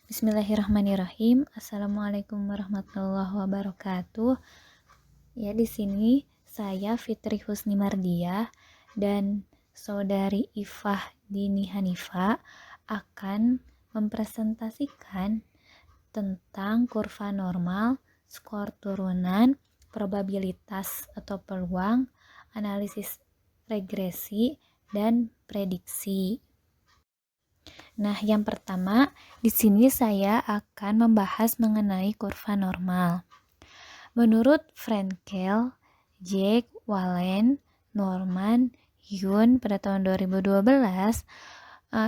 Bismillahirrahmanirrahim. Assalamualaikum warahmatullahi wabarakatuh. Ya, di sini saya Fitri Husni Mardiah dan saudari Ifah Dini Hanifa akan mempresentasikan tentang kurva normal, skor turunan, probabilitas atau peluang, analisis regresi, dan prediksi. Nah, yang pertama, di sini saya akan membahas mengenai kurva normal. Menurut Frenkel, Jack, Wallen, Norman, Yun pada tahun 2012,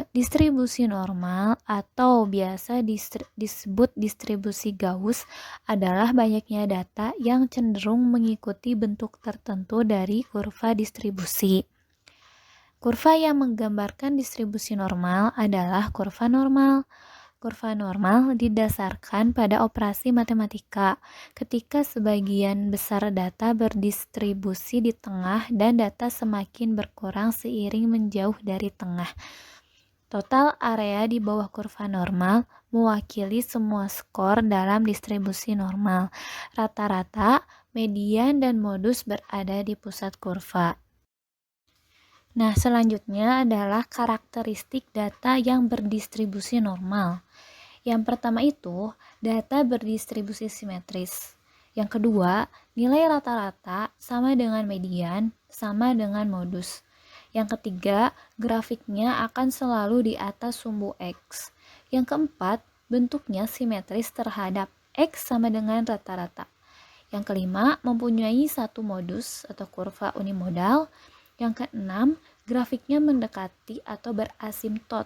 distribusi normal atau biasa disebut distribusi Gauss adalah banyaknya data yang cenderung mengikuti bentuk tertentu dari kurva distribusi. Kurva yang menggambarkan distribusi normal adalah kurva normal. Kurva normal didasarkan pada operasi matematika ketika sebagian besar data berdistribusi di tengah dan data semakin berkurang seiring menjauh dari tengah. Total area di bawah kurva normal mewakili semua skor dalam distribusi normal. Rata-rata, median, dan modus berada di pusat kurva. Nah, selanjutnya adalah karakteristik data yang berdistribusi normal. Yang pertama itu, data berdistribusi simetris. Yang kedua, nilai rata-rata sama dengan median, sama dengan modus. Yang ketiga, grafiknya akan selalu di atas sumbu X. Yang keempat, bentuknya simetris terhadap X sama dengan rata-rata. Yang kelima, mempunyai satu modus atau kurva unimodal. Yang keenam, grafiknya mendekati atau berasimtot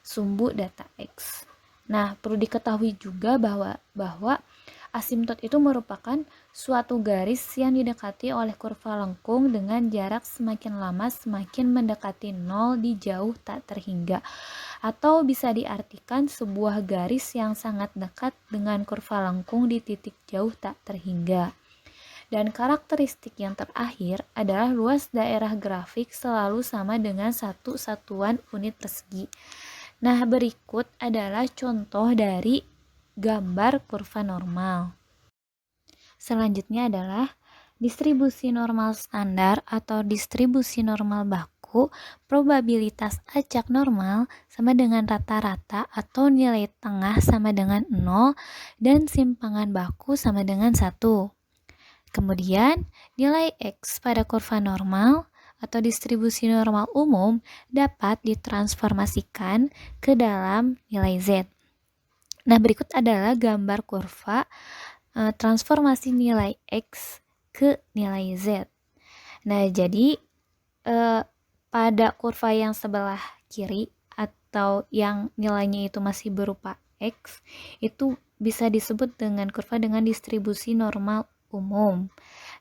sumbu data X. Nah, perlu diketahui juga bahwa asimtot itu merupakan suatu garis yang didekati oleh kurva lengkung dengan jarak semakin lama semakin mendekati nol di jauh tak terhingga. Atau bisa diartikan sebuah garis yang sangat dekat dengan kurva lengkung di titik jauh tak terhingga. Dan karakteristik yang terakhir adalah luas daerah grafik selalu sama dengan satu satuan unit persegi. Nah, berikut adalah contoh dari gambar kurva normal. Selanjutnya adalah distribusi normal standar atau distribusi normal baku. Probabilitas acak normal sama dengan rata-rata atau nilai tengah sama dengan 0 dan simpangan baku sama dengan 1. Kemudian, nilai X pada kurva normal atau distribusi normal umum dapat ditransformasikan ke dalam nilai Z. Nah, berikut adalah gambar kurva transformasi nilai X ke nilai Z. Nah, jadi pada kurva yang sebelah kiri atau yang nilainya itu masih berupa X, itu bisa disebut dengan kurva dengan distribusi normal umum.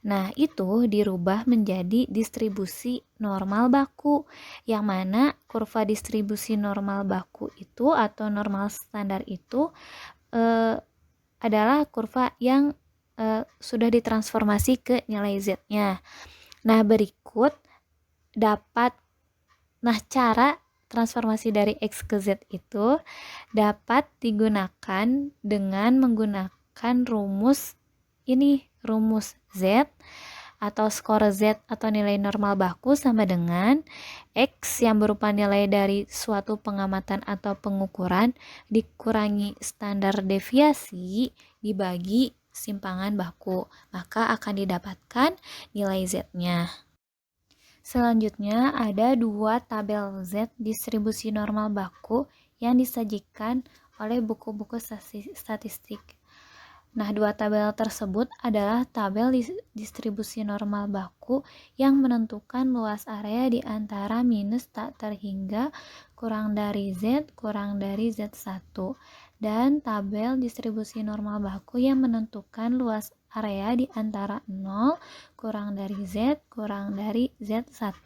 Nah, itu dirubah menjadi distribusi normal baku, yang mana kurva distribusi normal baku itu atau normal standar itu adalah kurva yang sudah ditransformasi ke nilai Z-nya. Nah, berikut cara transformasi dari X ke Z itu dapat digunakan dengan menggunakan rumus Z atau skor Z atau nilai normal baku sama dengan X yang berupa nilai dari suatu pengamatan atau pengukuran dikurangi standar deviasi dibagi simpangan baku, maka akan didapatkan nilai Z-nya. Selanjutnya ada dua tabel Z distribusi normal baku yang disajikan oleh buku-buku statistik. Nah, dua tabel tersebut adalah tabel distribusi normal baku yang menentukan luas area di antara minus tak terhingga kurang dari Z kurang dari Z1 dan tabel distribusi normal baku yang menentukan luas area di antara 0 kurang dari Z kurang dari Z1.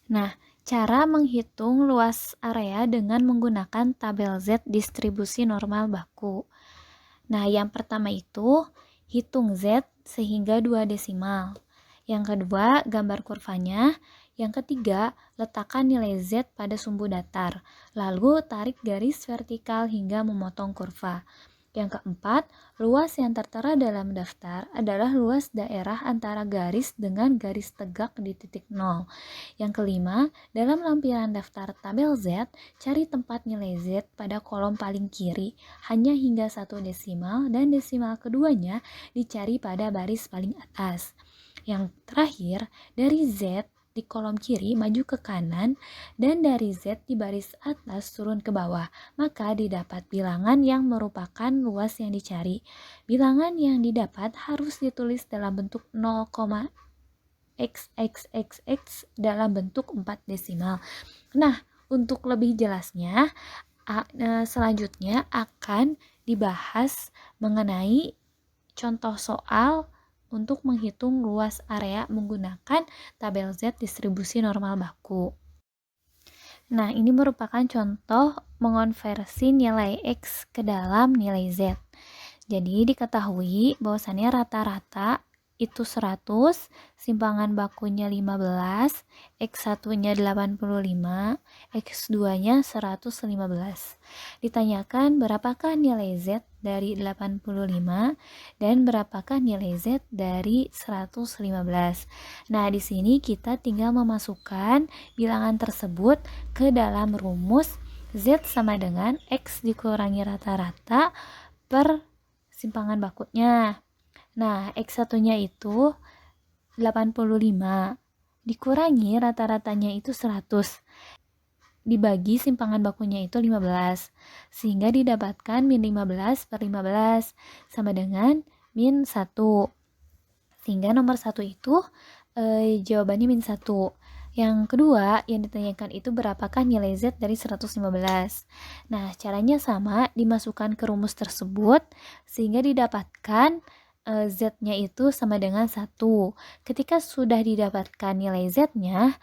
Nah, cara menghitung luas area dengan menggunakan tabel Z distribusi normal baku. Nah, yang pertama itu hitung Z sehingga 2 desimal. Yang kedua, gambar kurvanya. Yang ketiga, letakkan nilai Z pada sumbu datar, lalu tarik garis vertikal hingga memotong kurva. Yang keempat, luas yang tertera dalam daftar adalah luas daerah antara garis dengan garis tegak di titik 0. Yang kelima, dalam lampiran daftar tabel Z, cari tempat nilai Z pada kolom paling kiri hanya hingga 1 desimal dan desimal keduanya dicari pada baris paling atas. Yang terakhir, dari Z di kolom kiri maju ke kanan dan dari Z di baris atas turun ke bawah, maka didapat bilangan yang merupakan luas yang dicari. Bilangan yang didapat harus ditulis dalam bentuk 0,xxxx dalam bentuk 4 desimal. Nah, untuk lebih jelasnya, selanjutnya akan dibahas mengenai contoh soal untuk menghitung luas area menggunakan tabel Z distribusi normal baku. Nah, ini merupakan contoh mengonversi nilai X ke dalam nilai Z. Jadi diketahui bahwasannya rata-rata itu 100, simpangan bakunya 15, X1-nya 85, X2-nya 115. Ditanyakan berapakah nilai Z dari 85 dan berapakah nilai Z dari 115. Nah, di sini kita tinggal memasukkan bilangan tersebut ke dalam rumus Z sama dengan X dikurangi rata-rata per simpangan bakunya. Nah, X1-nya itu 85, dikurangi rata-ratanya itu 100, dibagi simpangan bakunya itu 15, sehingga didapatkan min 15 per 15 sama dengan min 1. Sehingga nomor 1 itu jawabannya min 1. Yang kedua yang ditanyakan itu berapakah nilai Z dari 115. Nah, caranya sama, dimasukkan ke rumus tersebut sehingga didapatkan Z-nya itu sama dengan 1. Ketika sudah didapatkan nilai Z-nya,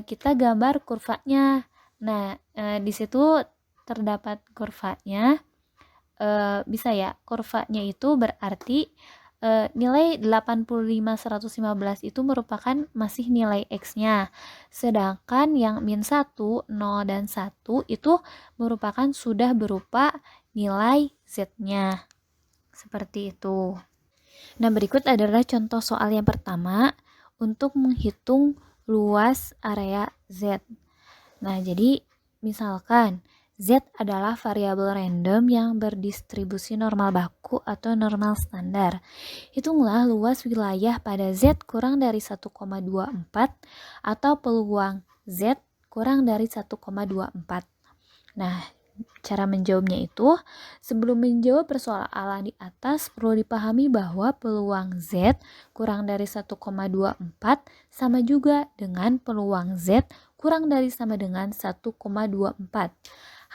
kita gambar kurvanya. Nah, di situ terdapat kurvanya. Bisa ya, kurvanya itu berarti nilai 85/115 itu merupakan masih nilai X-nya. Sedangkan yang min 1, 0, dan 1 itu merupakan sudah berupa nilai Z-nya. Seperti itu. Nah, berikut adalah contoh soal yang pertama untuk menghitung luas area Z. Nah, jadi misalkan Z adalah variabel random yang berdistribusi normal baku atau normal standar. Hitunglah luas wilayah pada Z kurang dari 1,24 atau peluang Z kurang dari 1,24. Nah, cara menjawabnya itu, sebelum menjawab persoalan di atas perlu dipahami bahwa peluang Z kurang dari 1,24 sama juga dengan peluang Z kurang dari sama dengan 1,24.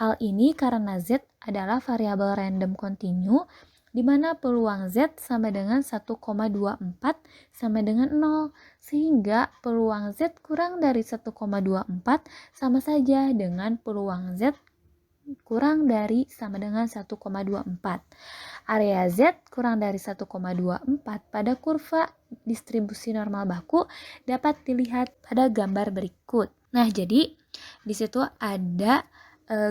Hal ini karena Z adalah variabel random kontinu di mana peluang Z sama dengan 1,24 sama dengan 0, sehingga peluang Z kurang dari 1,24 sama saja dengan peluang Z kurang dari sama dengan 1,24. Area Z kurang dari 1,24 pada kurva distribusi normal baku dapat dilihat pada gambar berikut. Nah, jadi di situ ada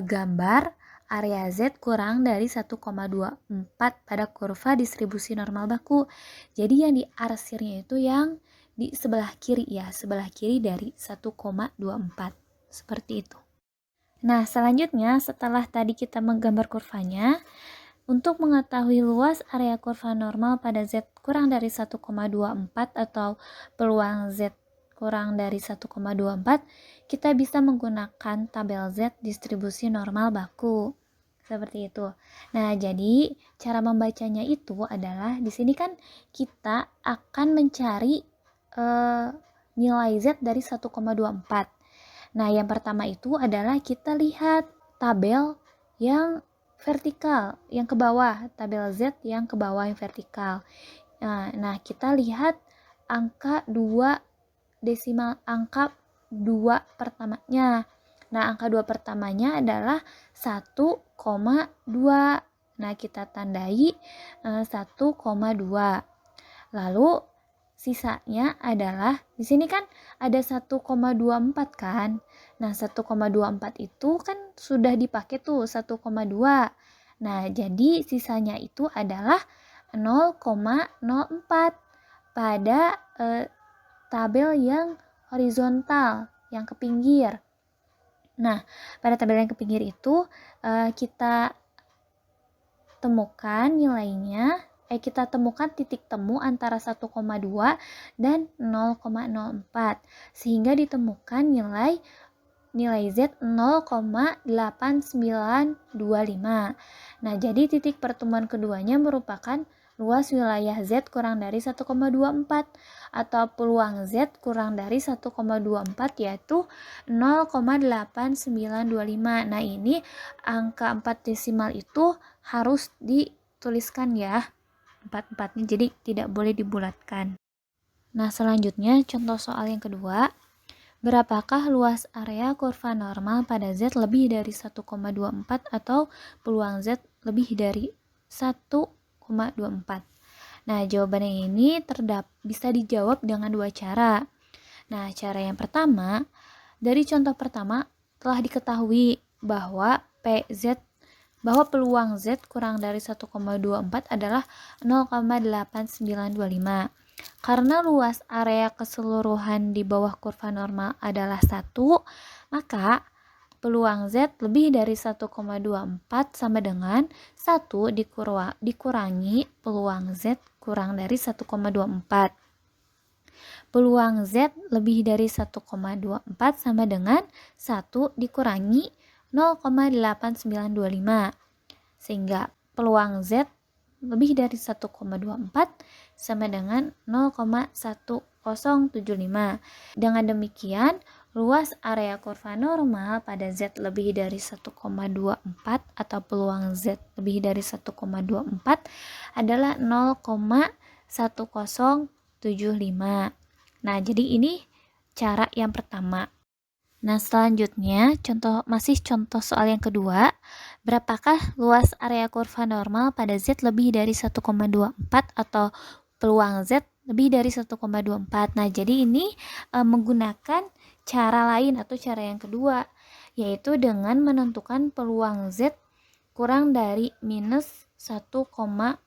gambar area Z kurang dari 1,24 pada kurva distribusi normal baku. Jadi yang diarsirnya itu yang di sebelah kiri ya, sebelah kiri dari 1,24. Seperti itu. Nah, selanjutnya setelah tadi kita menggambar kurvanya, untuk mengetahui luas area kurva normal pada Z kurang dari 1,24 atau peluang Z kurang dari 1,24, kita bisa menggunakan tabel Z distribusi normal baku. Seperti itu. Nah, jadi cara membacanya itu adalah di sini kan kita akan mencari nilai Z dari 1,24. Nah, yang pertama itu adalah kita lihat tabel yang vertikal, yang ke bawah, tabel Z yang ke bawah yang vertikal. Nah, kita lihat angka 2 desimal, angka 2 pertamanya. Nah, angka 2 pertamanya adalah 1,2. Nah, kita tandai 1,2. Lalu sisanya adalah, di sini kan ada 1,24 kan. Nah, 1,24 itu kan sudah dipakai tuh 1,2. Nah, jadi sisanya itu adalah 0,04 pada tabel yang horizontal, yang ke pinggir. Nah, pada tabel yang ke pinggir itu kita temukan nilainya, kita temukan titik temu antara 1,2 dan 0,04 sehingga ditemukan nilai Z 0,8925. Nah, jadi titik pertemuan keduanya merupakan luas wilayah Z kurang dari 1,24 atau peluang Z kurang dari 1,24 yaitu 0,8925. Nah, ini angka 4 desimal itu harus dituliskan ya, 4-4-nya, jadi tidak boleh dibulatkan. Nah, selanjutnya contoh soal yang kedua. Berapakah luas area kurva normal pada Z lebih dari 1,24 atau peluang Z lebih dari 1,24? Nah, jawabannya ini bisa dijawab dengan dua cara. Nah, cara yang pertama, dari contoh pertama telah diketahui bahwa peluang Z kurang dari 1,24 adalah 0,8925. Karena luas area keseluruhan di bawah kurva normal adalah 1, maka peluang Z lebih dari 1,24 sama dengan 1 dikurangi peluang Z kurang dari 1,24. Peluang Z lebih dari 1,24 sama dengan 1 dikurangi 0,8925. Sehingga peluang Z lebih dari 1,24 sama dengan 0,1075. Dengan demikian, luas area kurva normal pada Z lebih dari 1,24 atau peluang Z lebih dari 1,24 adalah 0,1075. Nah, jadi ini cara yang pertama. Nah, selanjutnya contoh soal yang kedua. Berapakah luas area kurva normal pada Z lebih dari 1,24 atau peluang Z lebih dari 1,24? Nah, jadi ini menggunakan cara lain atau cara yang kedua, yaitu dengan menentukan peluang Z kurang dari minus 1,24.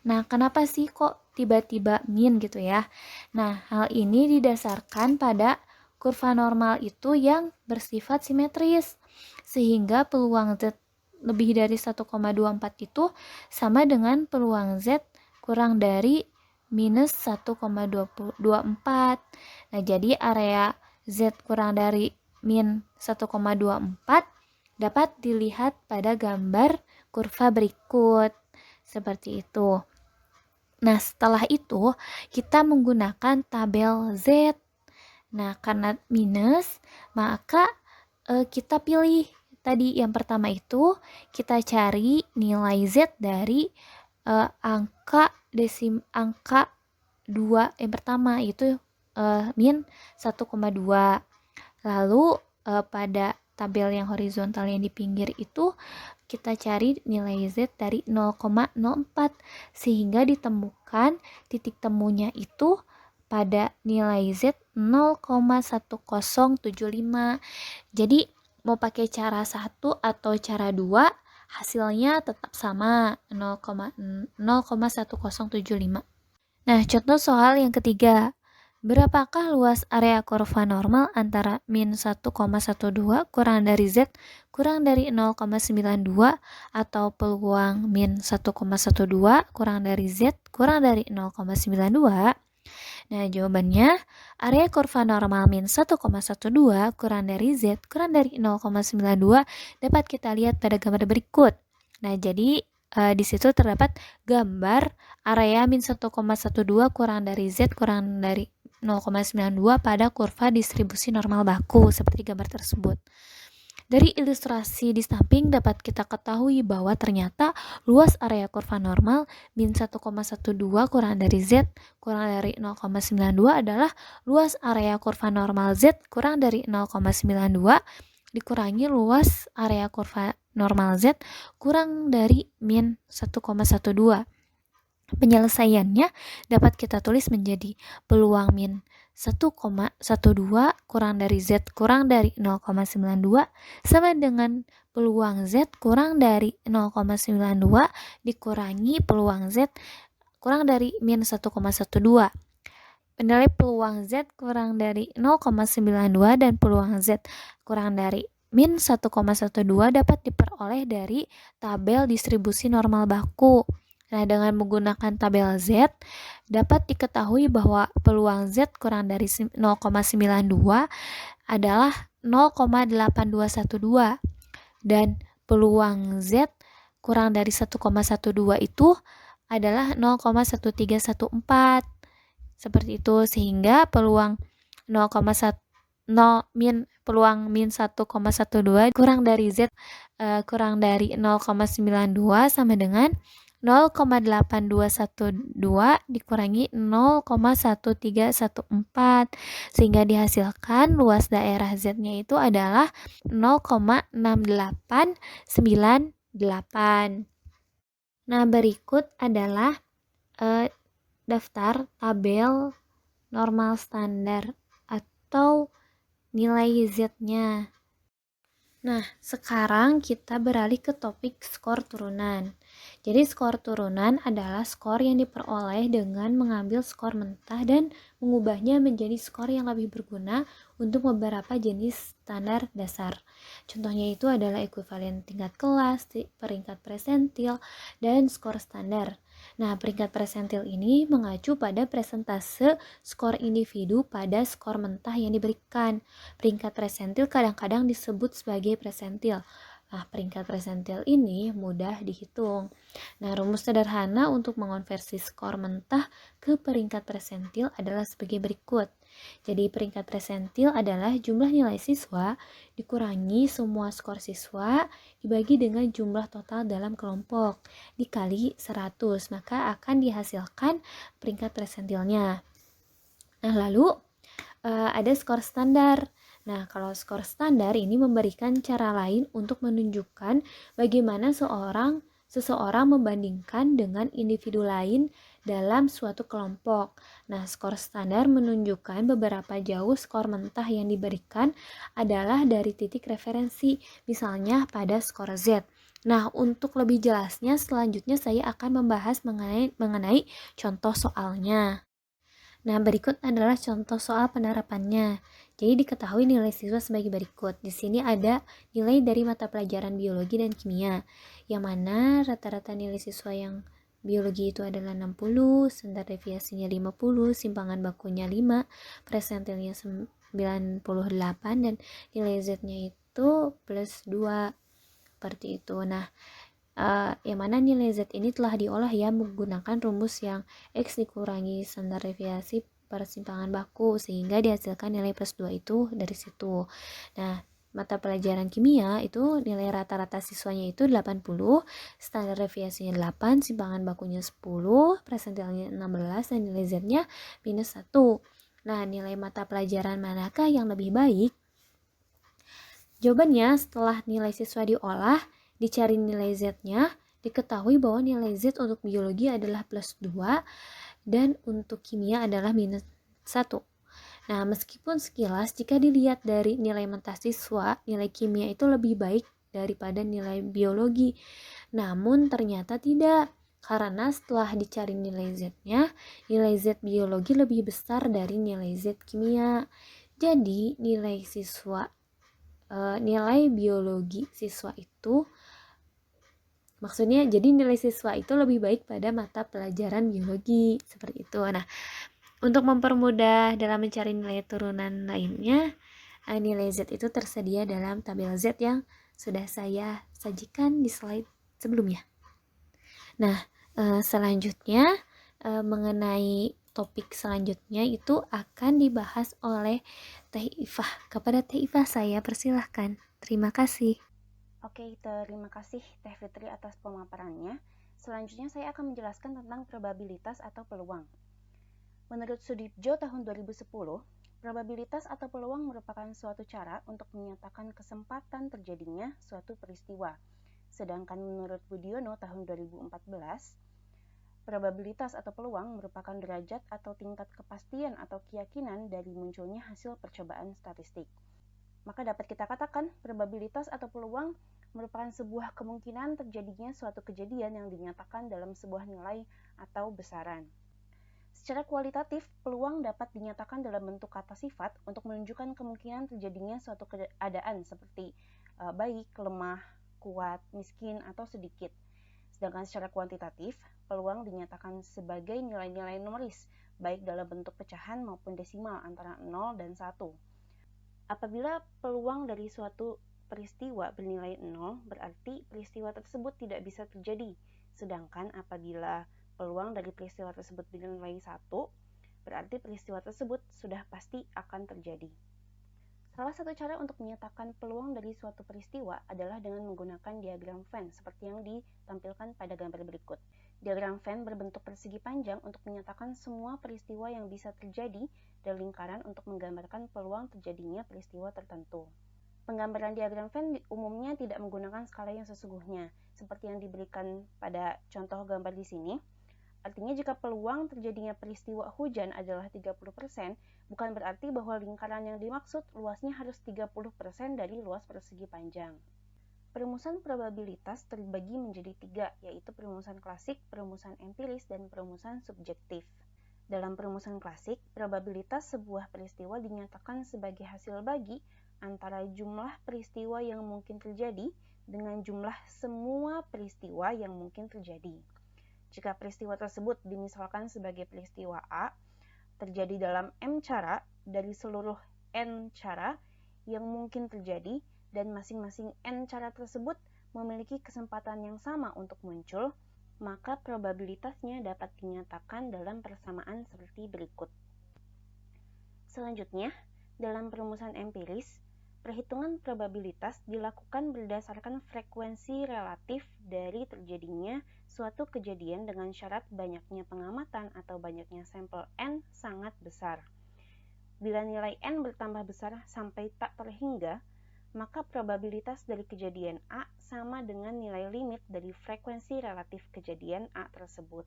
Nah, kenapa sih kok tiba-tiba min gitu ya? Nah, hal ini didasarkan pada kurva normal itu yang bersifat simetris, sehingga peluang Z lebih dari 1,24 itu sama dengan peluang Z kurang dari minus 1,24. Nah, jadi area Z kurang dari min 1,24 dapat dilihat pada gambar kurva berikut. Seperti itu. Nah, setelah itu kita menggunakan tabel Z. Nah, karena minus, maka kita pilih tadi yang pertama itu kita cari nilai Z dari angka 2 yang pertama itu min 1,2. Lalu pada tabel yang horizontal yang di pinggir itu kita cari nilai Z dari 0,04 sehingga ditemukan titik temunya itu pada nilai Z 0,1075. Jadi mau pakai cara 1 atau cara 2 hasilnya tetap sama 0,1075. Nah, contoh soal yang ketiga. Berapakah luas area kurva normal antara min 1,12 kurang dari Z kurang dari 0,92 atau peluang min 1,12 kurang dari Z kurang dari 0,92? Nah, jawabannya area kurva normal min 1,12 kurang dari Z kurang dari 0,92 dapat kita lihat pada gambar berikut. Nah, jadi di situ terdapat gambar area min 1,12 kurang dari Z kurang dari 0,92 pada kurva distribusi normal baku seperti gambar tersebut. Dari ilustrasi di samping dapat kita ketahui bahwa ternyata luas area kurva normal min 1,12 kurang dari Z kurang dari 0,92 adalah luas area kurva normal Z kurang dari 0,92 dikurangi luas area kurva normal Z kurang dari min 1,12. Penyelesaiannya dapat kita tulis menjadi peluang min 1,12 kurang dari Z kurang dari 0,92 sama dengan peluang Z kurang dari 0,92 dikurangi peluang Z kurang dari min 1,12. Penilai peluang Z kurang dari 0,92 dan peluang Z kurang dari min 1,12 dapat diperoleh dari tabel distribusi normal baku. Nah, dengan menggunakan tabel Z, dapat diketahui bahwa peluang Z kurang dari 0,92 adalah 0,8212 dan peluang Z kurang dari 1,12 itu adalah 0,1314. Seperti itu, sehingga peluang 0,1 peluang min 1,12 kurang dari Z kurang dari 0,92 sama dengan 0,8212 dikurangi 0,1314 sehingga dihasilkan luas daerah Z-nya itu adalah 0,6898. Nah, berikut adalah daftar tabel normal standar atau nilai Z-nya. Nah, sekarang kita beralih ke topik skor turunan. Jadi skor turunan adalah skor yang diperoleh dengan mengambil skor mentah dan mengubahnya menjadi skor yang lebih berguna untuk beberapa jenis standar dasar. Contohnya itu adalah ekuivalen tingkat kelas, peringkat presentil, dan skor standar. Nah, peringkat presentil ini mengacu pada presentase skor individu pada skor mentah yang diberikan. Peringkat presentil kadang-kadang disebut sebagai presentil. Nah, peringkat presentil ini mudah dihitung. Nah, rumus sederhana untuk mengonversi skor mentah ke peringkat presentil adalah sebagai berikut. Jadi, peringkat presentil adalah jumlah nilai siswa dikurangi semua skor siswa dibagi dengan jumlah total dalam kelompok dikali 100, maka akan dihasilkan peringkat presentilnya. Nah, lalu ada skor standar. Nah, kalau skor standar ini memberikan cara lain untuk menunjukkan bagaimana seseorang membandingkan dengan individu lain dalam suatu kelompok. Nah, skor standar menunjukkan beberapa jauh skor mentah yang diberikan adalah dari titik referensi, misalnya pada skor Z. Nah, untuk lebih jelasnya selanjutnya saya akan membahas mengenai contoh soalnya. Nah, berikut adalah contoh soal penerapannya. Jadi diketahui nilai siswa sebagai berikut. Di sini ada nilai dari mata pelajaran biologi dan kimia, yang mana rata-rata nilai siswa yang biologi itu adalah 60, standar deviasinya 50, simpangan bakunya 5, presentilnya 98, dan nilai Z-nya itu plus 2. Seperti itu. Nah, yang mana nilai Z ini telah diolah ya menggunakan rumus yang X dikurangi standar deviasi persimpangan baku sehingga dihasilkan nilai plus 2 itu dari situ. Nah, mata pelajaran kimia itu nilai rata-rata siswanya itu 80, standar deviasinya 8, simpangan bakunya 10, persentilnya 16, dan nilai Z-nya minus 1. Nah, nilai mata pelajaran manakah yang lebih baik? Jawabannya setelah nilai siswa diolah, dicari nilai Z-nya, diketahui bahwa nilai Z untuk biologi adalah plus 2 dan untuk kimia adalah minus 1. Nah, meskipun sekilas jika dilihat dari nilai mentah siswa, nilai kimia itu lebih baik daripada nilai biologi. Namun ternyata tidak, karena setelah dicari nilai Z-nya, nilai Z biologi lebih besar dari nilai Z kimia. Jadi, nilai biologi siswa itu jadi nilai siswa itu lebih baik pada mata pelajaran biologi seperti itu. Nah, untuk mempermudah dalam mencari nilai turunan lainnya, nilai Z itu tersedia dalam tabel Z yang sudah saya sajikan di slide sebelumnya. Nah, selanjutnya mengenai topik selanjutnya itu akan dibahas oleh Teh Ifah. Kepada Teh Ifah saya persilahkan. Terima kasih. Oke, terima kasih Teh Fitri atas pemaparannya. Selanjutnya saya akan menjelaskan tentang probabilitas atau peluang. Menurut Sudipjo tahun 2010, probabilitas atau peluang merupakan suatu cara untuk menyatakan kesempatan terjadinya suatu peristiwa. Sedangkan menurut Budiono tahun 2014, Probabilitas atau peluang merupakan derajat atau tingkat kepastian atau keyakinan dari munculnya hasil percobaan statistik. Maka dapat kita katakan probabilitas atau peluang merupakan sebuah kemungkinan terjadinya suatu kejadian yang dinyatakan dalam sebuah nilai atau besaran. Secara kualitatif, peluang dapat dinyatakan dalam bentuk kata sifat untuk menunjukkan kemungkinan terjadinya suatu keadaan seperti baik, lemah, kuat, miskin, atau sedikit. Sedangkan secara kuantitatif, peluang dinyatakan sebagai nilai-nilai numeris, baik dalam bentuk pecahan maupun desimal antara 0 dan 1. Apabila peluang dari suatu peristiwa bernilai 0, berarti peristiwa tersebut tidak bisa terjadi. Sedangkan apabila peluang dari peristiwa tersebut bernilai 1, berarti peristiwa tersebut sudah pasti akan terjadi. Salah satu cara untuk menyatakan peluang dari suatu peristiwa adalah dengan menggunakan diagram Venn seperti yang ditampilkan pada gambar berikut. Diagram Venn berbentuk persegi panjang untuk menyatakan semua peristiwa yang bisa terjadi dan lingkaran untuk menggambarkan peluang terjadinya peristiwa tertentu. Penggambaran diagram Venn umumnya tidak menggunakan skala yang sesungguhnya, seperti yang diberikan pada contoh gambar di sini. Artinya jika peluang terjadinya peristiwa hujan adalah 30%, bukan berarti bahwa lingkaran yang dimaksud luasnya harus 30% dari luas persegi panjang. Perumusan probabilitas terbagi menjadi 3, yaitu perumusan klasik, perumusan empiris, dan perumusan subjektif. Dalam perumusan klasik, probabilitas sebuah peristiwa dinyatakan sebagai hasil bagi antara jumlah peristiwa yang mungkin terjadi dengan jumlah semua peristiwa yang mungkin terjadi. Jika peristiwa tersebut dimisalkan sebagai peristiwa A, terjadi dalam M cara dari seluruh N cara yang mungkin terjadi, dan masing-masing N cara tersebut memiliki kesempatan yang sama untuk muncul, maka probabilitasnya dapat dinyatakan dalam persamaan seperti berikut. Selanjutnya, dalam perumusan empiris, perhitungan probabilitas dilakukan berdasarkan frekuensi relatif dari terjadinya suatu kejadian dengan syarat banyaknya pengamatan atau banyaknya sampel N sangat besar. Bila nilai N bertambah besar sampai tak terhingga, maka probabilitas dari kejadian A sama dengan nilai limit dari frekuensi relatif kejadian A tersebut.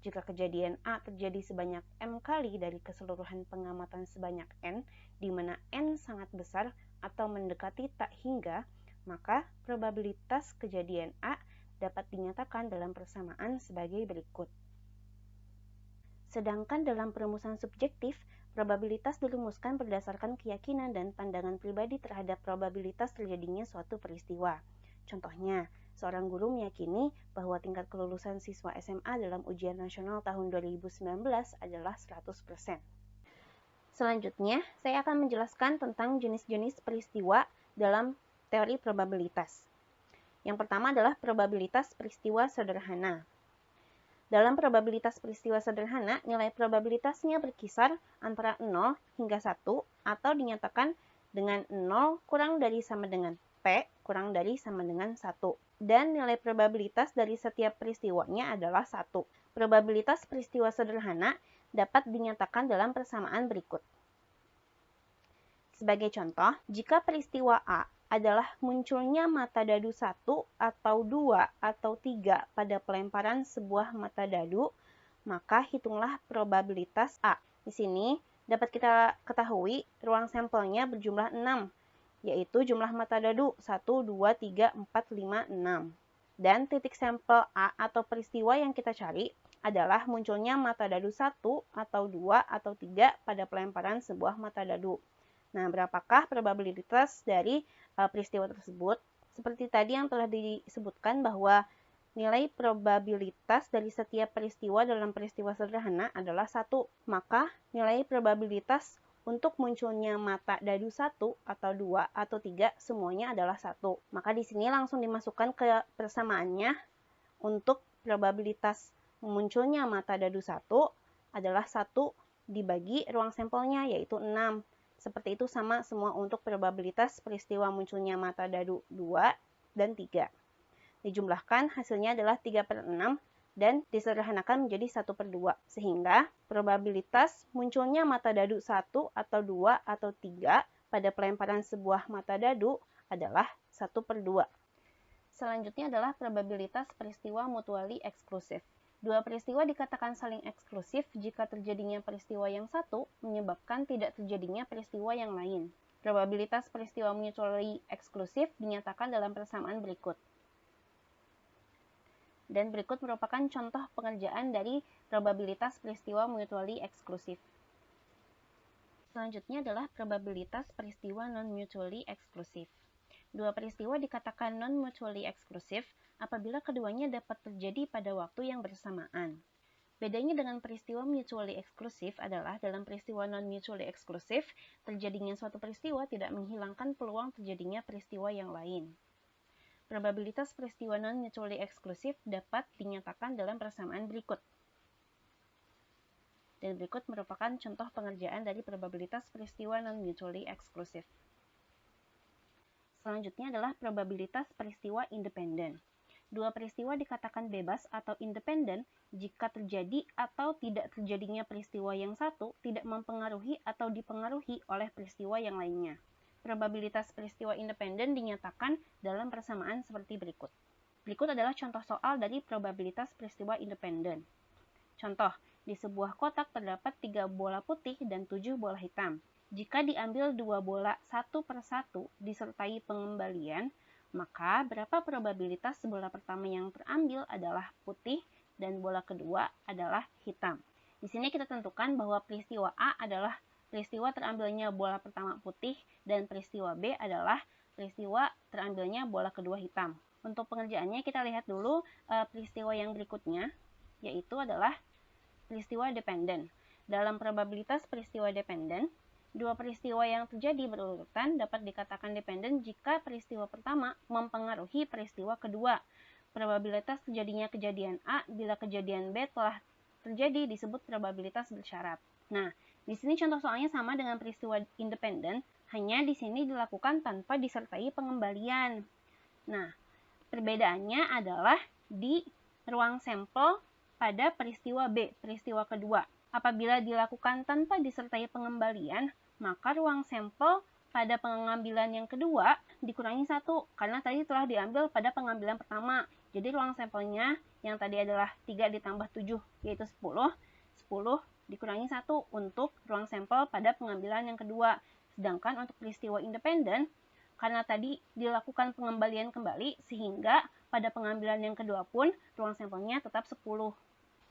Jika kejadian A terjadi sebanyak M kali dari keseluruhan pengamatan sebanyak N, di mana N sangat besar atau mendekati tak hingga, maka probabilitas kejadian A dapat dinyatakan dalam persamaan sebagai berikut. Sedangkan dalam perumusan subjektif, probabilitas dirumuskan berdasarkan keyakinan dan pandangan pribadi terhadap probabilitas terjadinya suatu peristiwa. Contohnya, seorang guru meyakini bahwa tingkat kelulusan siswa SMA dalam ujian nasional tahun 2019 adalah 100%. Selanjutnya, saya akan menjelaskan tentang jenis-jenis peristiwa dalam teori probabilitas. Yang pertama adalah probabilitas peristiwa sederhana. Dalam probabilitas peristiwa sederhana, nilai probabilitasnya berkisar antara 0 hingga 1 atau dinyatakan dengan 0 kurang dari sama dengan P kurang dari sama dengan 1. Dan nilai probabilitas dari setiap peristiwanya adalah 1. Probabilitas peristiwa sederhana dapat dinyatakan dalam persamaan berikut. Sebagai contoh, jika peristiwa A adalah munculnya mata dadu 1 atau 2 atau 3 pada pelemparan sebuah mata dadu, maka hitunglah probabilitas A. Di sini dapat kita ketahui ruang sampelnya berjumlah 6, yaitu jumlah mata dadu 1, 2, 3, 4, 5, 6. Dan titik sampel A atau peristiwa yang kita cari adalah munculnya mata dadu 1 atau 2 atau 3 pada pelemparan sebuah mata dadu. Nah, berapakah probabilitas dari peristiwa tersebut? Seperti tadi yang telah disebutkan bahwa nilai probabilitas dari setiap peristiwa dalam peristiwa sederhana adalah 1. Maka nilai probabilitas untuk munculnya mata dadu 1 atau 2 atau 3 semuanya adalah 1. Maka di sini langsung dimasukkan ke persamaannya. Untuk probabilitas munculnya mata dadu 1 adalah 1 dibagi ruang sampelnya, yaitu 6. Seperti itu sama semua untuk probabilitas peristiwa munculnya mata dadu 2 dan 3. Dijumlahkan hasilnya adalah 3/6 dan disederhanakan menjadi 1/2. Sehingga probabilitas munculnya mata dadu 1 atau 2 atau 3 pada pelemparan sebuah mata dadu adalah 1/2. Selanjutnya adalah probabilitas peristiwa mutually eksklusif. Dua peristiwa dikatakan saling eksklusif jika terjadinya peristiwa yang satu menyebabkan tidak terjadinya peristiwa yang lain. Probabilitas peristiwa mutually eksklusif dinyatakan dalam persamaan berikut. Dan berikut merupakan contoh pengerjaan dari probabilitas peristiwa mutually eksklusif. Selanjutnya adalah probabilitas peristiwa non-mutually eksklusif. Dua peristiwa dikatakan non-mutually eksklusif apabila keduanya dapat terjadi pada waktu yang bersamaan. Bedanya dengan peristiwa mutually eksklusif adalah dalam peristiwa non-mutually eksklusif, terjadinya suatu peristiwa tidak menghilangkan peluang terjadinya peristiwa yang lain. Probabilitas peristiwa non-mutually eksklusif dapat dinyatakan dalam persamaan berikut. Dan berikut merupakan contoh pengerjaan dari probabilitas peristiwa non-mutually eksklusif. Selanjutnya adalah probabilitas peristiwa independen. Dua peristiwa dikatakan bebas atau independen jika terjadi atau tidak terjadinya peristiwa yang satu tidak mempengaruhi atau dipengaruhi oleh peristiwa yang lainnya. Probabilitas peristiwa independen dinyatakan dalam persamaan seperti berikut. Berikut adalah contoh soal dari probabilitas peristiwa independen. Contoh, di sebuah kotak terdapat 3 bola putih dan 7 bola hitam. Jika diambil 2 bola satu per satu disertai pengembalian, maka berapa probabilitas bola pertama yang terambil adalah putih dan bola kedua adalah hitam. Di sini kita tentukan bahwa peristiwa A adalah peristiwa terambilnya bola pertama putih dan peristiwa B adalah peristiwa terambilnya bola kedua hitam. Untuk pengerjaannya kita lihat dulu peristiwa yang berikutnya, yaitu adalah peristiwa dependen. Dalam probabilitas peristiwa dependen, dua peristiwa yang terjadi berurutan dapat dikatakan dependen jika peristiwa pertama mempengaruhi peristiwa kedua. Probabilitas terjadinya kejadian A bila kejadian B telah terjadi disebut probabilitas bersyarat. Nah, di sini contoh soalnya sama dengan peristiwa independen, hanya di sini dilakukan tanpa disertai pengembalian. Nah, perbedaannya adalah di ruang sampel pada peristiwa B, peristiwa kedua. Apabila dilakukan tanpa disertai pengembalian, maka ruang sampel pada pengambilan yang kedua dikurangi 1, karena tadi telah diambil pada pengambilan pertama. Jadi ruang sampelnya yang tadi adalah 3 ditambah 7, yaitu 10. 10 dikurangi 1 untuk ruang sampel pada pengambilan yang kedua. Sedangkan untuk peristiwa independen, karena tadi dilakukan pengembalian kembali, sehingga pada pengambilan yang kedua pun ruang sampelnya tetap 10.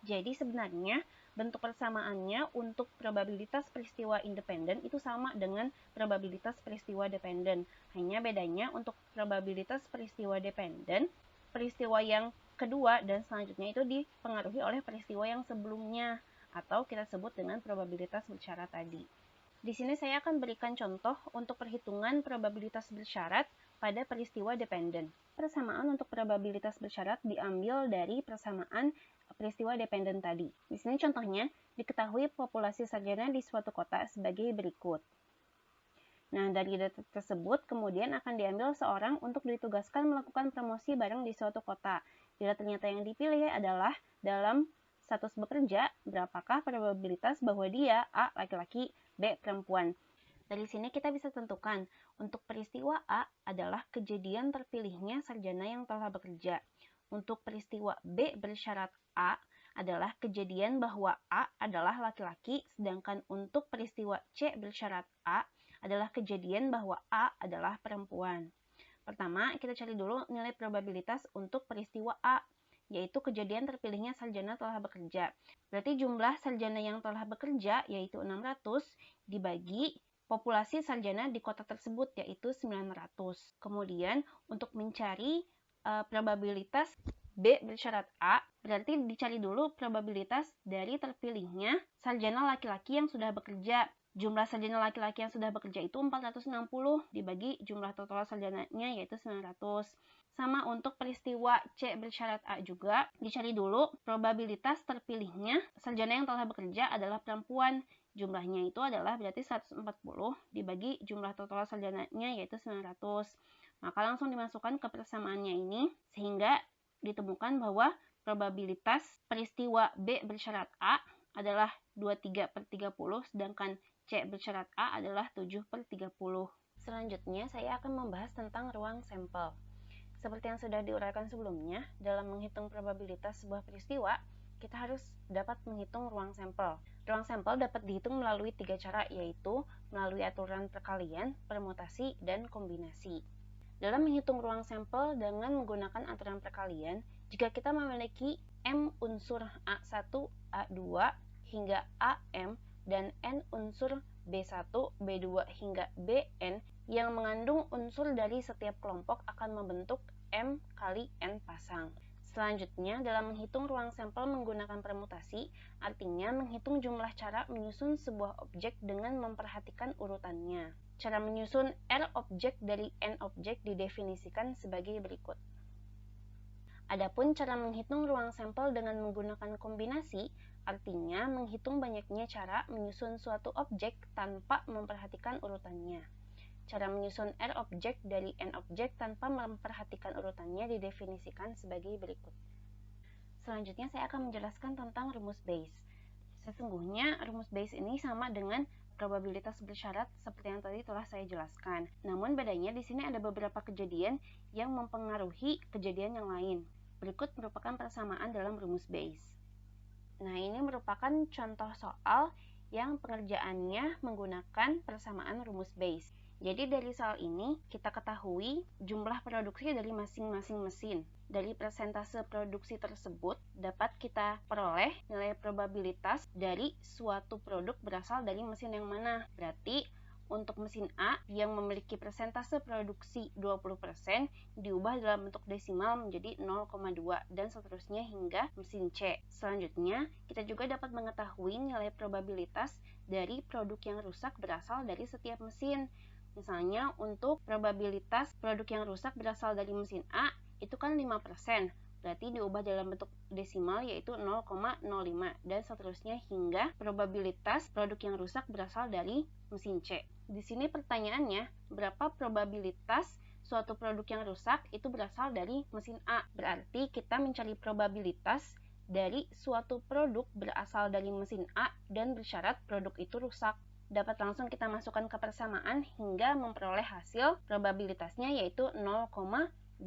Jadi sebenarnya bentuk persamaannya untuk probabilitas peristiwa independen itu sama dengan probabilitas peristiwa dependen. Hanya bedanya untuk probabilitas peristiwa dependen, peristiwa yang kedua dan selanjutnya itu dipengaruhi oleh peristiwa yang sebelumnya, atau kita sebut dengan probabilitas bersyarat tadi. Di sini saya akan berikan contoh untuk perhitungan probabilitas bersyarat pada peristiwa dependen. Persamaan untuk probabilitas bersyarat diambil dari persamaan peristiwa dependen tadi. Di sini contohnya, diketahui populasi sarjana di suatu kota sebagai berikut. Nah, dari data tersebut kemudian akan diambil seorang untuk ditugaskan melakukan promosi bareng di suatu kota. Bila ternyata yang dipilih adalah dalam status bekerja, berapakah probabilitas bahwa dia A. laki-laki, B. perempuan. Dari sini kita bisa tentukan untuk peristiwa A adalah kejadian terpilihnya sarjana yang telah bekerja. Untuk peristiwa B bersyarat A adalah kejadian bahwa A adalah laki-laki, sedangkan untuk peristiwa C bersyarat A adalah kejadian bahwa A adalah perempuan. Pertama, kita cari dulu nilai probabilitas untuk peristiwa A, yaitu kejadian terpilihnya sarjana telah bekerja. Berarti jumlah sarjana yang telah bekerja yaitu 600 dibagi populasi sarjana di kota tersebut yaitu 900. Kemudian untuk mencari probabilitas B bersyarat A, berarti dicari dulu probabilitas dari terpilihnya sarjana laki-laki yang sudah bekerja. Jumlah sarjana laki-laki yang sudah bekerja itu 460 dibagi jumlah total sarjananya yaitu 900. Sama untuk peristiwa C bersyarat A juga, dicari dulu probabilitas terpilihnya sarjana yang telah bekerja adalah perempuan. Jumlahnya itu adalah berarti 140 dibagi jumlah total sarjananya yaitu 900. Maka langsung dimasukkan ke persamaannya ini sehingga ditemukan bahwa probabilitas peristiwa B bersyarat A adalah 23/30 sedangkan C bersyarat A adalah 7/30. Selanjutnya saya akan membahas tentang ruang sampel. Seperti yang sudah diuraikan sebelumnya, dalam menghitung probabilitas sebuah peristiwa, kita harus dapat menghitung ruang sampel. Ruang sampel dapat dihitung melalui 3 cara, yaitu melalui aturan perkalian, permutasi, dan kombinasi. Dalam menghitung ruang sampel dengan menggunakan aturan perkalian, jika kita memiliki M unsur A1, A2, hingga AM, dan N unsur B1, B2, hingga Bn yang mengandung unsur dari setiap kelompok akan membentuk M kali N pasang. Selanjutnya, dalam menghitung ruang sampel menggunakan permutasi, artinya menghitung jumlah cara menyusun sebuah objek dengan memperhatikan urutannya. Cara menyusun R objek dari N objek didefinisikan sebagai berikut. Adapun cara menghitung ruang sampel dengan menggunakan kombinasi, artinya menghitung banyaknya cara menyusun suatu objek tanpa memperhatikan urutannya. Cara menyusun R objek dari N objek tanpa memperhatikan urutannya didefinisikan sebagai berikut. Selanjutnya saya akan menjelaskan tentang rumus Bayes. Sesungguhnya rumus Bayes ini sama dengan probabilitas bersyarat seperti yang tadi telah saya jelaskan. Namun bedanya di sini ada beberapa kejadian yang mempengaruhi kejadian yang lain. Berikut merupakan persamaan dalam rumus Bayes. Nah, ini merupakan contoh soal yang pengerjaannya menggunakan persamaan rumus Bayes. Jadi dari soal ini kita ketahui jumlah produksi dari masing-masing mesin. Dari persentase produksi tersebut dapat kita peroleh nilai probabilitas dari suatu produk berasal dari mesin yang mana. Berarti untuk mesin A yang memiliki persentase produksi 20% diubah dalam bentuk desimal menjadi 0,2 dan seterusnya hingga mesin C. Selanjutnya, kita juga dapat mengetahui nilai probabilitas dari produk yang rusak berasal dari setiap mesin. Misalnya untuk probabilitas produk yang rusak berasal dari mesin A itu kan 5%, berarti diubah dalam bentuk desimal yaitu 0,05 dan seterusnya hingga probabilitas produk yang rusak berasal dari mesin C. Di sini pertanyaannya, berapa probabilitas suatu produk yang rusak itu berasal dari mesin A? Berarti kita mencari probabilitas dari suatu produk berasal dari mesin A dan bersyarat produk itu rusak. Dapat langsung kita masukkan ke persamaan hingga memperoleh hasil probabilitasnya yaitu 0,27027.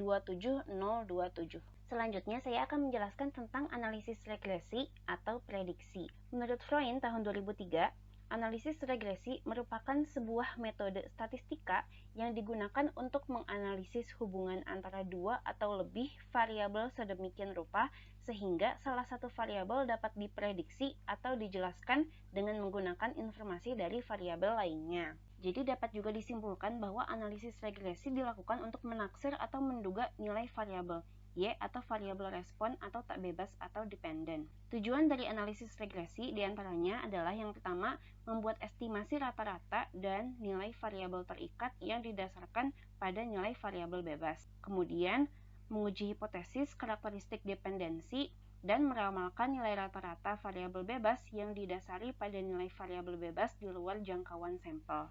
Selanjutnya saya akan menjelaskan tentang analisis regresi atau prediksi. Menurut Freund tahun 2003, analisis regresi merupakan sebuah metode statistika yang digunakan untuk menganalisis hubungan antara dua atau lebih variabel sedemikian rupa sehingga salah satu variabel dapat diprediksi atau dijelaskan dengan menggunakan informasi dari variabel lainnya. Jadi dapat juga disimpulkan bahwa analisis regresi dilakukan untuk menaksir atau menduga nilai variabel Y atau variabel respon atau tak bebas atau dependen. Tujuan dari analisis regresi diantaranya adalah yang pertama, membuat estimasi rata-rata dan nilai variabel terikat yang didasarkan pada nilai variabel bebas. Kemudian, menguji hipotesis karakteristik dependensi dan meramalkan nilai rata-rata variabel bebas yang didasari pada nilai variabel bebas di luar jangkauan sampel.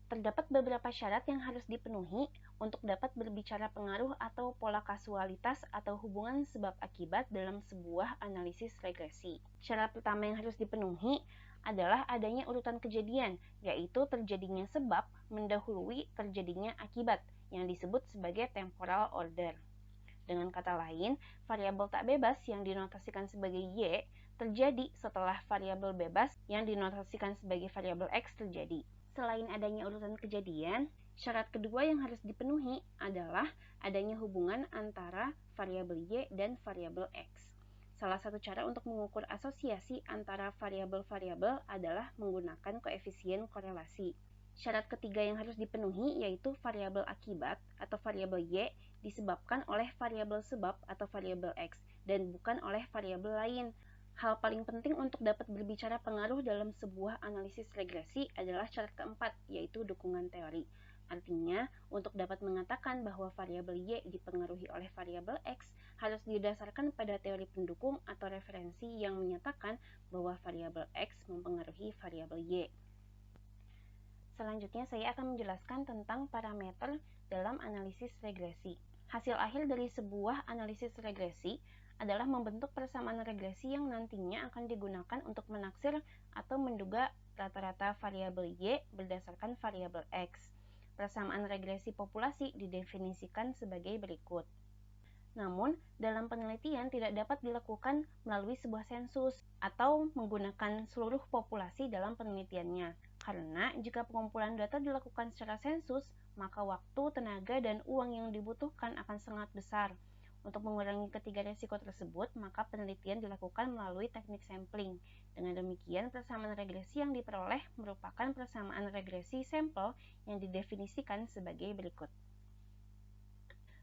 Terdapat beberapa syarat yang harus dipenuhi untuk dapat berbicara pengaruh atau pola kasualitas atau hubungan sebab akibat dalam sebuah analisis regresi. Syarat pertama yang harus dipenuhi adalah adanya urutan kejadian, yaitu terjadinya sebab mendahului terjadinya akibat yang disebut sebagai temporal order. Dengan kata lain, variabel tak bebas yang dinotasikan sebagai Y terjadi setelah variabel bebas yang dinotasikan sebagai variabel X terjadi. Selain adanya urutan kejadian, syarat kedua yang harus dipenuhi adalah adanya hubungan antara variabel Y dan variabel X. Salah satu cara untuk mengukur asosiasi antara variabel-variabel adalah menggunakan koefisien korelasi. Syarat ketiga yang harus dipenuhi yaitu variabel akibat atau variabel Y disebabkan oleh variabel sebab atau variabel X dan bukan oleh variabel lain. Hal paling penting untuk dapat berbicara pengaruh dalam sebuah analisis regresi adalah syarat keempat, yaitu dukungan teori. Artinya, untuk dapat mengatakan bahwa variabel Y dipengaruhi oleh variabel X harus didasarkan pada teori pendukung atau referensi yang menyatakan bahwa variabel X mempengaruhi variabel Y. Selanjutnya saya akan menjelaskan tentang parameter dalam analisis regresi. Hasil akhir dari sebuah analisis regresi adalah membentuk persamaan regresi yang nantinya akan digunakan untuk menaksir atau menduga rata-rata variabel Y berdasarkan variabel X. Persamaan regresi populasi didefinisikan sebagai berikut. Namun, dalam penelitian tidak dapat dilakukan melalui sebuah sensus atau menggunakan seluruh populasi dalam penelitiannya. Karena jika pengumpulan data dilakukan secara sensus, maka waktu, tenaga, dan uang yang dibutuhkan akan sangat besar. Untuk mengurangi ketiga resiko tersebut, maka penelitian dilakukan melalui teknik sampling. Dengan demikian, persamaan regresi yang diperoleh merupakan persamaan regresi sampel yang didefinisikan sebagai berikut.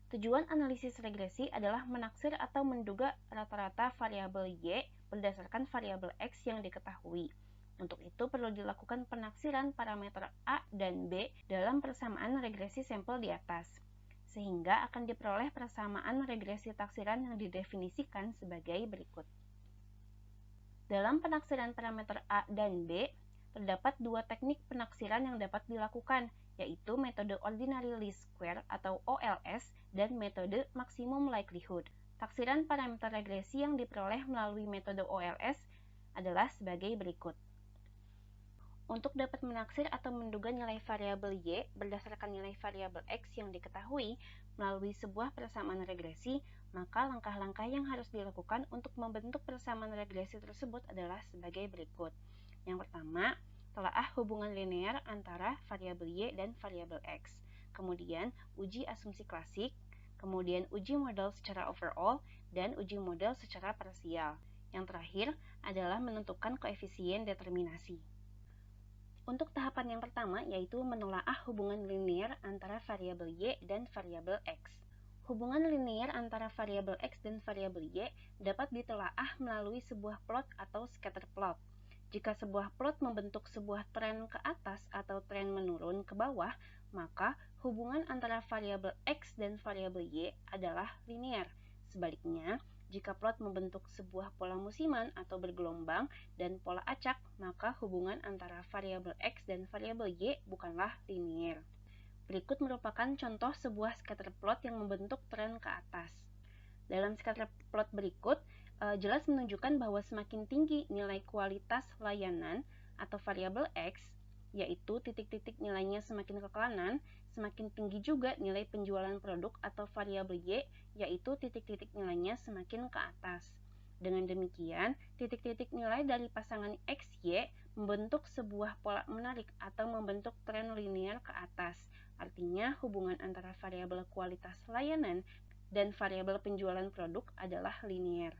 Tujuan analisis regresi adalah menaksir atau menduga rata-rata variabel Y berdasarkan variabel X yang diketahui. Untuk itu perlu dilakukan penaksiran parameter A dan B dalam persamaan regresi sampel di atas, sehingga akan diperoleh persamaan regresi taksiran yang didefinisikan sebagai berikut. Dalam penaksiran parameter A dan B, terdapat dua teknik penaksiran yang dapat dilakukan, yaitu metode Ordinary Least Square atau OLS dan metode Maximum Likelihood. Taksiran parameter regresi yang diperoleh melalui metode OLS adalah sebagai berikut. Untuk dapat menaksir atau menduga nilai variabel Y berdasarkan nilai variabel X yang diketahui melalui sebuah persamaan regresi, maka langkah-langkah yang harus dilakukan untuk membentuk persamaan regresi tersebut adalah sebagai berikut. Yang pertama, telaah hubungan linear antara variabel Y dan variabel X. Kemudian, uji asumsi klasik, kemudian uji model secara overall, dan uji model secara parsial. Yang terakhir adalah menentukan koefisien determinasi. Untuk tahapan yang pertama, yaitu menelaah hubungan linear antara variabel Y dan variabel X. Hubungan linear antara variabel X dan variabel Y dapat ditelaah melalui sebuah plot atau scatter plot. Jika sebuah plot membentuk sebuah tren ke atas atau tren menurun ke bawah, maka hubungan antara variabel X dan variabel Y adalah linear. Sebaliknya, jika plot membentuk sebuah pola musiman atau bergelombang dan pola acak, maka hubungan antara variabel X dan variabel Y bukanlah linear. Berikut merupakan contoh sebuah scatter plot yang membentuk tren ke atas. Dalam scatter plot berikut, jelas menunjukkan bahwa semakin tinggi nilai kualitas layanan atau variabel X, yaitu titik-titik nilainya semakin ke kanan, semakin tinggi juga nilai penjualan produk atau variabel Y, yaitu titik-titik nilainya semakin ke atas. Dengan demikian, titik-titik nilai dari pasangan X, Y membentuk sebuah pola menarik atau membentuk tren linear ke atas. Artinya, hubungan antara variabel kualitas layanan dan variabel penjualan produk adalah linear.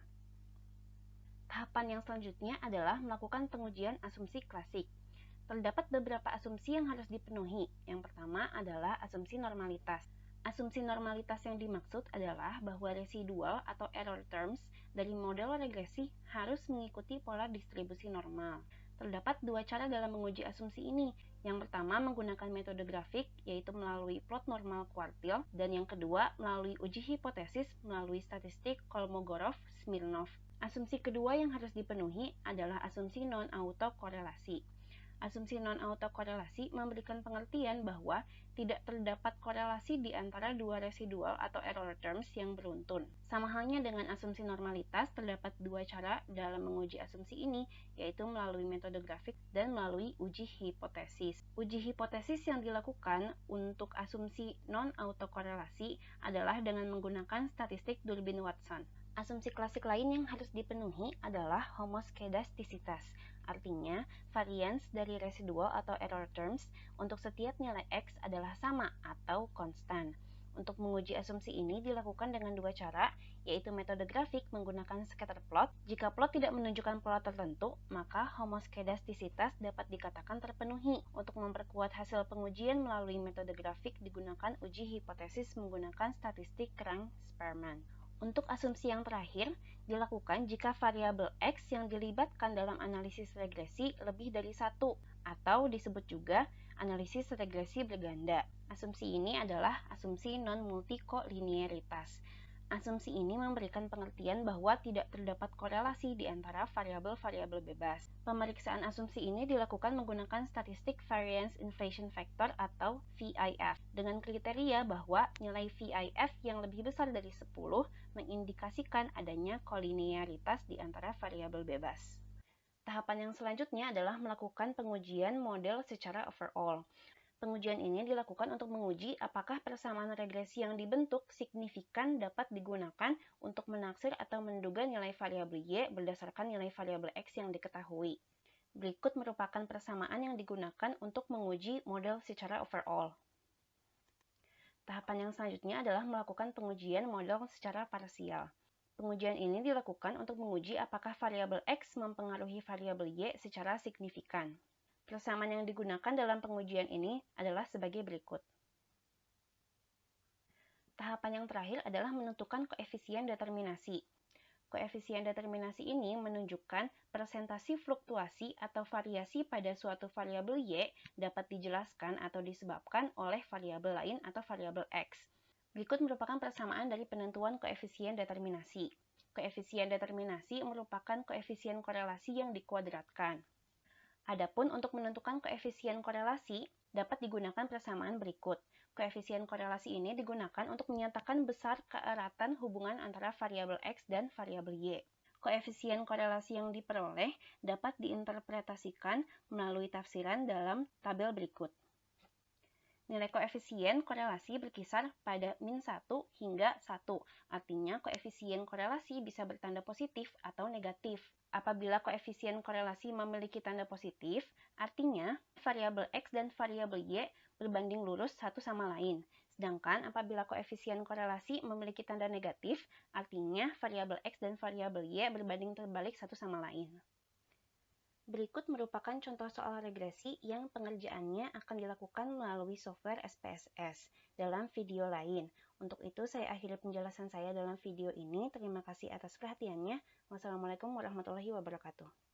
Tahapan yang selanjutnya adalah melakukan pengujian asumsi klasik. Terdapat beberapa asumsi yang harus dipenuhi. Yang pertama adalah asumsi normalitas. Asumsi normalitas yang dimaksud adalah bahwa residual atau error terms dari model regresi harus mengikuti pola distribusi normal. Terdapat dua cara dalam menguji asumsi ini. Yang pertama menggunakan metode grafik, yaitu melalui plot normal kuartil, dan yang kedua melalui uji hipotesis melalui statistik Kolmogorov-Smirnov. Asumsi kedua yang harus dipenuhi adalah asumsi non-autokorelasi. Asumsi non-autokorelasi memberikan pengertian bahwa tidak terdapat korelasi di antara dua residual atau error terms yang beruntun. Sama halnya dengan asumsi normalitas, terdapat dua cara dalam menguji asumsi ini, yaitu melalui metode grafik dan melalui uji hipotesis. Uji hipotesis yang dilakukan untuk asumsi non-autokorelasi adalah dengan menggunakan statistik Durbin-Watson. Asumsi klasik lain yang harus dipenuhi adalah homoskedastisitas. Artinya, varians dari residual atau error terms untuk setiap nilai X adalah sama atau konstan. Untuk menguji asumsi ini dilakukan dengan dua cara, yaitu metode grafik menggunakan scatter plot. Jika plot tidak menunjukkan pola tertentu, maka homoskedastisitas dapat dikatakan terpenuhi. Untuk memperkuat hasil pengujian melalui metode grafik digunakan uji hipotesis menggunakan statistik Krang-Spearman. Untuk asumsi yang terakhir, dilakukan jika variabel X yang dilibatkan dalam analisis regresi lebih dari satu, atau disebut juga analisis regresi berganda. Asumsi ini adalah asumsi non-multikolinearitas. Asumsi ini memberikan pengertian bahwa tidak terdapat korelasi di antara variabel-variabel bebas. Pemeriksaan asumsi ini dilakukan menggunakan statistik Variance Inflation Factor atau VIF, dengan kriteria bahwa nilai VIF yang lebih besar dari 10 mengindikasikan adanya kolinearitas di antara variabel bebas. Tahapan yang selanjutnya adalah melakukan pengujian model secara overall. Pengujian ini dilakukan untuk menguji apakah persamaan regresi yang dibentuk signifikan dapat digunakan untuk menaksir atau menduga nilai variabel Y berdasarkan nilai variabel X yang diketahui. Berikut merupakan persamaan yang digunakan untuk menguji model secara overall. Tahapan yang selanjutnya adalah melakukan pengujian model secara parsial. Pengujian ini dilakukan untuk menguji apakah variabel X mempengaruhi variabel Y secara signifikan. Persamaan yang digunakan dalam pengujian ini adalah sebagai berikut. Tahapan yang terakhir adalah menentukan koefisien determinasi. Koefisien determinasi ini menunjukkan persentasi fluktuasi atau variasi pada suatu variabel Y dapat dijelaskan atau disebabkan oleh variabel lain atau variabel X. Berikut merupakan persamaan dari penentuan koefisien determinasi. Koefisien determinasi merupakan koefisien korelasi yang dikuadratkan. Adapun untuk menentukan koefisien korelasi, dapat digunakan persamaan berikut. Koefisien korelasi ini digunakan untuk menyatakan besar keeratan hubungan antara variabel X dan variabel Y. Koefisien korelasi yang diperoleh dapat diinterpretasikan melalui tafsiran dalam tabel berikut. Nilai koefisien korelasi berkisar pada min 1 hingga 1, artinya koefisien korelasi bisa bertanda positif atau negatif. Apabila koefisien korelasi memiliki tanda positif, artinya variabel X dan variabel Y berbanding lurus satu sama lain. Sedangkan apabila koefisien korelasi memiliki tanda negatif, artinya variabel X dan variabel Y berbanding terbalik satu sama lain. Berikut merupakan contoh soal regresi yang pengerjaannya akan dilakukan melalui software SPSS dalam video lain. Untuk itu, saya akhiri penjelasan saya dalam video ini. Terima kasih atas perhatiannya. Wassalamualaikum warahmatullahi wabarakatuh.